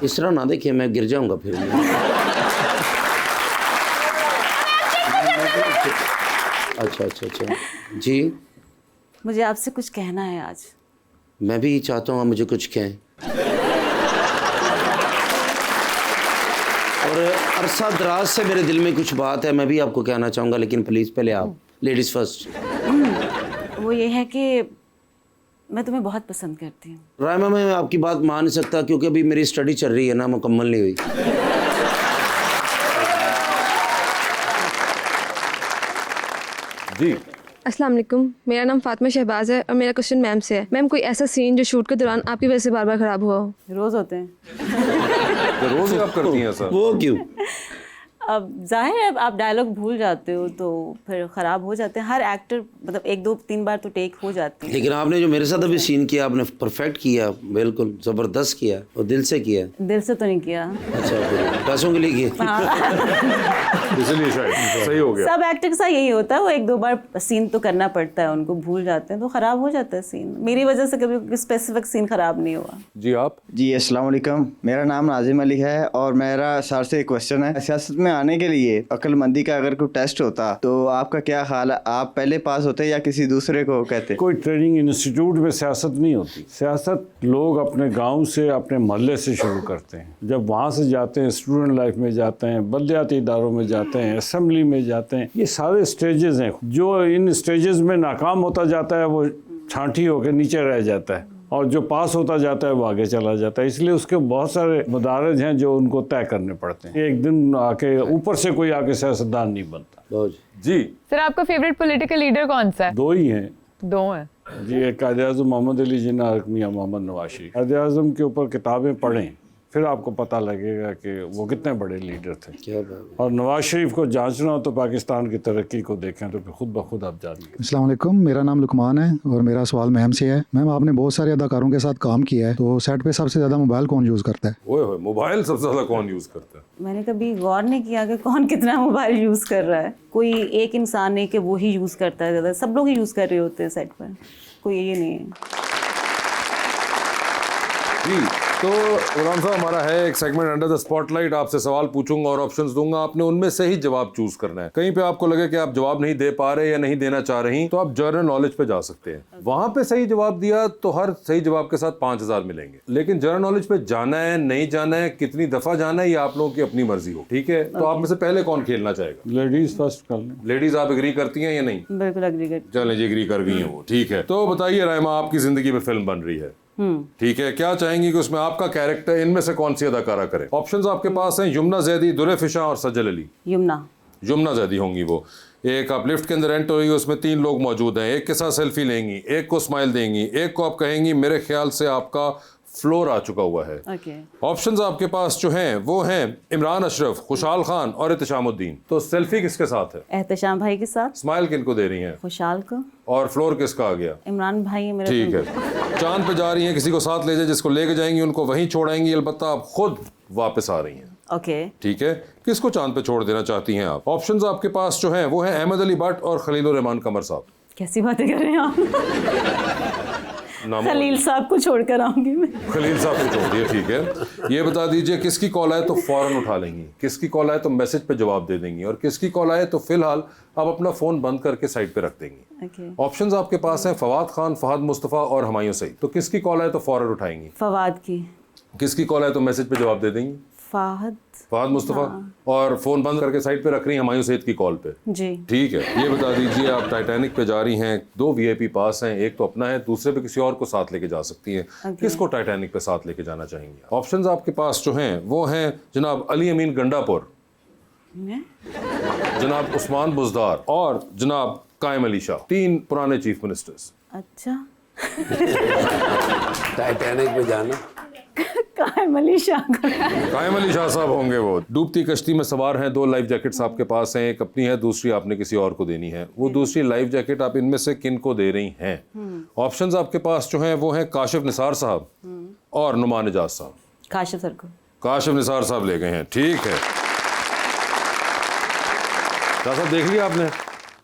इस तरह ना देखिए, मैं गिर जाऊंगा फिर। अच्छा अच्छा अच्छा जी, मुझे आपसे कुछ कहना है आज। मैं भी चाहता हूँ आप मुझे कुछ कहें। और अरसा दराज से मेरे दिल में कुछ बात है, मैं भी आपको कहना चाहूँगा, लेकिन प्लीज़ पहले आप, लेडीज़ फर्स्ट। वो ये है कि मैं तुम्हें बहुत पसंद करती हूँ। राइमा, मैं आपकी बात मान नहीं सकता क्योंकि अभी मेरी स्टडी चल रही है ना, मुकम्मल नहीं हुई। जी अस्सलाम वालेकुम, मेरा नाम फातिमा शहबाज है और मेरा क्वेश्चन मैम से है। मैम, कोई ऐसा सीन जो शूट के दौरान आपकी वजह से बार बार ख़राब हुआ हो? रोज़ होते हैं। तो रोज ही आप करती हैं सर? वो क्यों? अब जाहिर है आप डायलॉग भूल जाते हो तो फिर ख़राब हो जाते हैं। हर एक्टर मतलब 1 2 3 बार तो टेक हो जाती है। लेकिन आपने जो मेरे साथ अभी सीन किया आपने परफेक्ट किया, बिल्कुल ज़बरदस्त किया और दिल से किया। दिल से तो नहीं किया। अच्छा, फिर पैसों के लिए किया। इसलिए शायद सही हो गया। सब एक्टर के साथ यही होता है, वो 1 2 बार सीन तो करना पड़ता है, उनको भूल जाते हैं तो ख़राब हो जाता है सीन। मेरी वजह से कभी स्पेसिफिक सीन ख़राब नहीं हुआ। जी आप? जी अस्सलाम वालेकुम, मेरा नाम नाजिम अली है और मेरा सर से एक क्वेश्चन है। सियासत में आने के लिए अक्लमंदी का अगर कोई टेस्ट होता तो आपका क्या ख्याल है, आप पहले पास होते या किसी दूसरे को कहते? कोई ट्रेनिंग इंस्टीट्यूट में सियासत नहीं होती। सियासत लोग अपने गांव से, अपने मोहल्ले से शुरू करते हैं। जब वहाँ से जाते हैं, स्टूडेंट लाइफ में जाते हैं, बलदियाती इदारों में जाते हैं, असेंबली में जाते हैं, ये सारे स्टेजेस हैं। जो इन स्टेजेस में नाकाम होता जाता है वो छांटी होकर नीचे रह जाता है और जो पास होता जाता है वो आगे चला जाता है। इसलिए उसके बहुत सारे मदारज हैं जो उनको तय करने पड़ते हैं। एक दिन आके ऊपर से कोई आके सियासतदान नहीं बनता। जी सर आपका फेवरेट पॉलिटिकल लीडर कौन सा है? 2 ही हैं 2 हैं जी, एक कायद-ए-आज़म मोहम्मद अली जिन्ना, एक मियां मोहम्मद नवाज शरीफ। कायद-ए-आज़म के ऊपर किताबें पढ़ें फिर आपको पता लगेगा कि वो कितने बड़े लीडर थे। क्या बात। और नवाज शरीफ को जांचना हो तो पाकिस्तान की तरक्की को देखें तो फिर खुद ब खुद आप जानिए। अस्सलाम वालेकुम, मेरा नाम लुकमान है और मेरा सवाल मैम से है। मैम आपने बहुत सारे अदाकारों के साथ काम किया है, तो सेट पे सबसे ज़्यादा मोबाइल कौन यूज़ करता है? ओए होए, मोबाइल सबसे ज़्यादा कौन यूज़ करता है? मैंने कभी गौर नहीं किया कि कौन कितना मोबाइल यूज़ कर रहा है। कोई एक इंसान नहीं कि वो ही यूज़ करता है ज़्यादा, सब लोग ही यूज़ कर रहे होते हैं सेट पर, कोई ये नहीं है। जी तो गुलाम साहब, हमारा है एक सेगमेंट अंडर द स्पॉटलाइट। आपसे सवाल पूछूंगा और ऑप्शंस दूंगा, आपने उनमें से ही जवाब चूज करना है। कहीं पे आपको लगे कि आप जवाब नहीं दे पा रहे या नहीं देना चाह रही तो आप जनरल नॉलेज पे जा सकते हैं। वहां पे सही जवाब दिया तो हर सही जवाब के साथ 5000 मिलेंगे। लेकिन जनरल नॉलेज पे जाना है नहीं जाना है, कितनी दफा जाना है, ये आप लोगों की अपनी मर्जी हो। ठीक है, तो आप में से पहले कौन खेलना चाहेगा? लेडीज फर्स्ट कर लें। लेडीज आप एग्री करती हैं या नहीं? बिल्कुल एग्री करती चलें जी, एग्री कर गई हैं वो। ठीक है, तो बताइए रायमा, आपकी जिंदगी में फिल्म बन रही है, ठीक है, क्या चाहेंगी कि उसमें आपका कैरेक्टर इनमें से कौन सी अदाकारा करे? ऑप्शंस आपके पास हैं, यमुना जैदी, दुरे फिशा और सजल अली। यमुना जैदी होंगी वो। एक आप लिफ्ट के अंदर एंटर हुई, उसमें 3 लोग मौजूद हैं। एक के साथ सेल्फी लेंगी, एक को स्माइल देंगी, एक को आप कहेंगी मेरे ख्याल से आपका फ्लोर आ चुका हुआ है। ऑप्शंस आपके पास जो हैं वो हैं इमरान अशरफ, खुशहाल खान और एहतशामुद्दीन। तो सेल्फी किसके साथ है? एहतशाम भाई के साथ। स्माइल किनको दे रही हैं? खुशहाल को। और फ्लोर किसका आ गया? इमरान भाई मेरा। ठीक है, चांद पे जा रही हैं, किसी को साथ ले जाए, जिसको लेके जाएंगी उनको वहीं छोड़ाएंगी, अलबत्ता आप खुद वापस आ रही हैं। ओके, ठीक है, किसको चांद पे छोड़ देना चाहती हैं आप? ऑप्शंस आपके पास जो हैं वो हैं अहमद अली भट्ट और खलीलुर रहमान कमर साहब। कैसी बातें कर रहे हैं आप? खलील साहब को छोड़कर आऊंगी मैं। खलील साहब को छोड़ दिए, ठीक है। ये बता दीजिए किसकी कॉल आए तो फौरन उठा लेंगी, किसकी कॉल आए तो मैसेज पे जवाब दे देंगी, और किसकी कॉल आए तो फिलहाल आप अपना फोन बंद करके साइड पे रख देंगी। ऑप्शंस आपके पास हैं फवाद खान, फहद मुस्तफ़ा और हुमायूं सईद। तो किसकी कॉल आए तो फौरन उठाएंगी? फवाद की। किसकी कॉल आए तो मैसेज पे जवाब दे देंगी? फहद मुस्तफ़ा। और फोन बंद करके साइड पे रख रही हैं हुमायूं सईद की कॉल पे। जी ठीक है, ये बता दीजिए आप टाइटैनिक पे जा रही हैं, 2 VIP पास हैं, एक तो अपना है, दूसरे पे किसी और को साथ लेके जा सकती हैं। किसको टाइटैनिक पे साथ लेके जाना चाहेंगे? ऑप्शंस आपके पास जो हैं वो हैं जनाब अली अमीन गंडापुर, जनाब उस्मान बुज़दार और जनाब कायम अली शाह। 3 पुराने चीफ मिनिस्टर्स। अच्छा टाइटैनिक पे जाना। कायम अली शाह साहब होंगे वो। डूबती कश्ती में सवार हैं, 2 लाइफ जैकेट्स आपके पास हैं, एक अपनी है, दूसरी आपने किसी और को देनी है। वो दूसरी लाइफ जैकेट आप इनमें से किन को दे रही हैं? ऑप्शंस आपके पास जो हैं वो हैं काशिफ निसार साहब और नुमान एजाज साहब। काशिफ सर को। काशिफ निसार साहब ले गए हैं, ठीक है। साहब देख लिया आपने?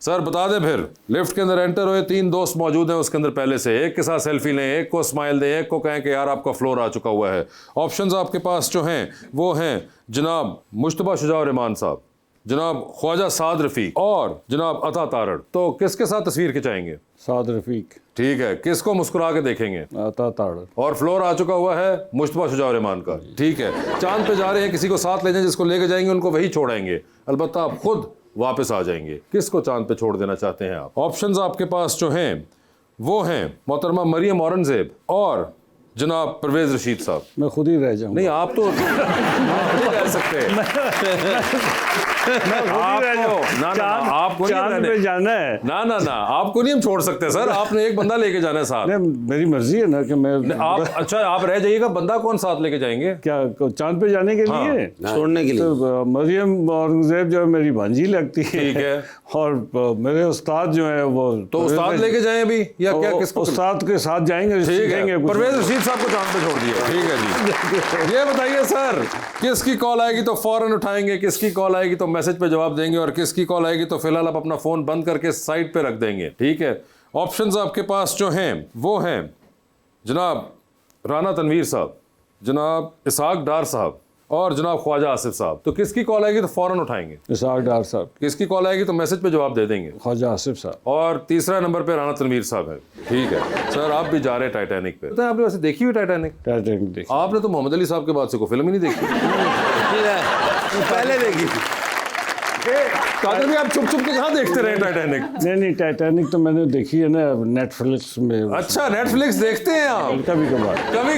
सर बता दें फिर, लिफ्ट के अंदर एंटर हुए, 3 दोस्त मौजूद हैं उसके अंदर पहले से, एक के साथ सेल्फी लें, एक को स्माइल दें, एक को कहें कि यार आपका फ्लोर आ चुका हुआ है। ऑप्शंस आपके पास जो हैं वो हैं जनाब मुश्तबा शुजा रहमान साहब, जनाब ख्वाजा साद रफ़ीक और जनाब अता तारड़। तो किसके साथ तस्वीर खिंचाएंगे? साद रफ़ीक। ठीक है, किसको मुस्कुरा के देखेंगे? अता तारड़। और फ्लोर आ चुका हुआ है मुश्तबा शुजा रहमान का। ठीक है, चांद पे जा रहे हैं, किसी को साथ ले जाएं, जिसको लेके जाएंगे उनको वही छोड़ेंगे, अलबत्ता आप खुद वापस आ जाएंगे। किसको चांद पे छोड़ देना चाहते हैं आप? ऑप्शंस आपके पास जो हैं वो हैं मोहतरमा मरियम औरंगजेब और जनाब परवेज रशीद साहब। मैं खुद ही रह जाऊँ। नहीं, आप तो रह सकते आपको चांद पे जाना है। ना आपको नहीं हम छोड़ सकते सर, आपने एक बंदा लेके जाना है साथ। नहीं, मेरी मर्जी है ना कि मैं आप अच्छा आप रह जाइएगा, बंदा कौन साथ लेके जाएंगे? क्या चांद पे जाने के लिए? छोड़ने के लिए तो मरियम औरंगजेब जो है मेरी भांजी लगती है। ठीक है। और मेरे उस्ताद जो है वो तो उस्ताद लेके जाएं अभी या क्या? किसको? उस्ताद के साथ जाएंगे, ठीक है, सीखेंगे। परवेज रशीद साहब को चांद पे छोड़ दिया। ठीक है जी। ये बताइए सर, किसकी कॉल आएगी तो फौरन उठाएंगे, किसकी कॉल आएगी तो मैसेज पे जवाब देंगे, और किसकी कॉल आएगी तो फिलहाल आप अपना फोन बंद करके साइड पे रख देंगे। ठीक है, ऑप्शंस आपके पास जो हैं वो हैं जनाब राना तनवीर साहब, जनाब इसहाक डार साहब और जनाब ख्वाजा आसिफ साहब। तो किसकी कॉल आएगी तो फौरन उठाएंगे? इसहाक डार साहब। किसकी कॉल आएगी तो मैसेज पे जवाब दे देंगे? ख्वाजा आसिफ साहब। और तीसरा नंबर पे राना तनवीर साहब है। ठीक है सर, आप भी जा रहे हैं टाइटैनिक पे। आपने वैसे देखी हुई टाइटैनिक? टाइटैनिक देखी। आपने तो मोहम्मद अली साहब के बाद से कोई फिल्म ही नहीं देखी। पहले देखी। कादर भी आप चुप चुप के कहाँ देखते रहे टाइटैनिक? नहीं, टाइटैनिक तो मैंने देखी है ना नेटफ्लिक्स में। अच्छा, नेटफ्लिक्स देखते हैं आप? कभी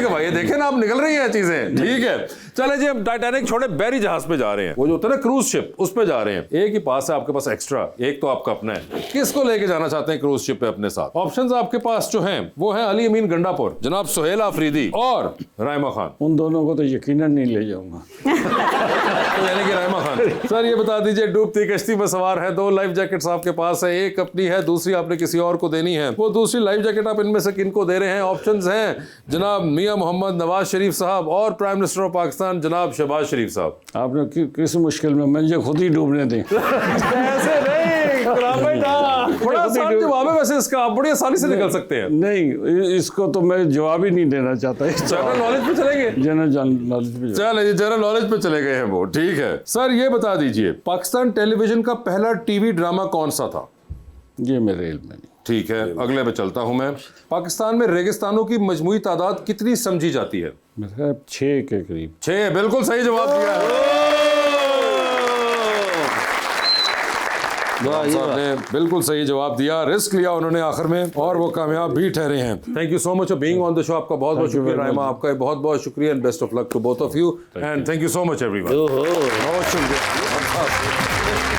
कभार ये देखे ना, आप निकल रही हैं चीजें। ठीक है, चले जी, हम टाइटैनिक छोड़े बैरी जहाज पे जा रहे हैं, वो जो होता है ना क्रूज शिप, उस पे जा रहे हैं। एक ही पास है आपके पास एक्स्ट्रा, एक तो आपका अपना है। किसको लेके जाना चाहते हैं क्रूज शिप पे अपने साथ? ऑप्शंस आपके पास जो हैं वो है अली अमीन गंडापुर, जनाब सुहेल आफरीदी और रायमा खान। उन दोनों को तो यकीनन नहीं ले जाऊंगा। तो यानी कि रायमा खान। सर ये बता दीजिए, डूबती कश्ती में सवार है, 2 लाइफ जैकेट्स आपके पास है, एक अपनी है, दूसरी आपने किसी और को देनी है। वो दूसरी लाइफ जैकेट आप इनमें से किनको दे रहे हैं? ऑप्शंस हैं जनाब मियां मोहम्मद नवाज शरीफ साहब और प्राइम मिनिस्टर ऑफ पाकिस्तान जनाब शहबाज शरीफ साहब। आपने किस मुश्किल में, मुझे खुद ही डूबने दें। ऐसे नहीं बड़ा आसान जवाब है वैसे इसका, आप बड़ी आसानी से निकल सकते हैं। नहीं, इसको तो मैं जवाब ही नहीं देना चाहता। जनरल नॉलेज पे चलेंगे? जनरल नॉलेज पे चलिए, जनरल नॉलेज पे चले गए हैं वो। ठीक है सर, ये बता दीजिए पाकिस्तान टेलीविजन का पहला टीवी ड्रामा कौन सा था? ये मेरे इल्म में नहीं। ठीक है, अगले पे चलता हूं मैं। पाकिस्तान में रेगिस्तानों की मजमूई तादाद कितनी समझी जाती है? मेरे ख्याल 6 के करीब। 6, बिल्कुल सही जवाब दिया है। साहब ने बिल्कुल सही जवाब दिया, रिस्क लिया उन्होंने आखिर में और वो कामयाब भी ठहरे हैं। Thank you so much for being on the show. आपका बहुत बहुत शुक्रिया रायमा, आपका बहुत बहुत शुक्रिया and best of luck to both of you and thank you so much everyone. बहुत शुक्रिया।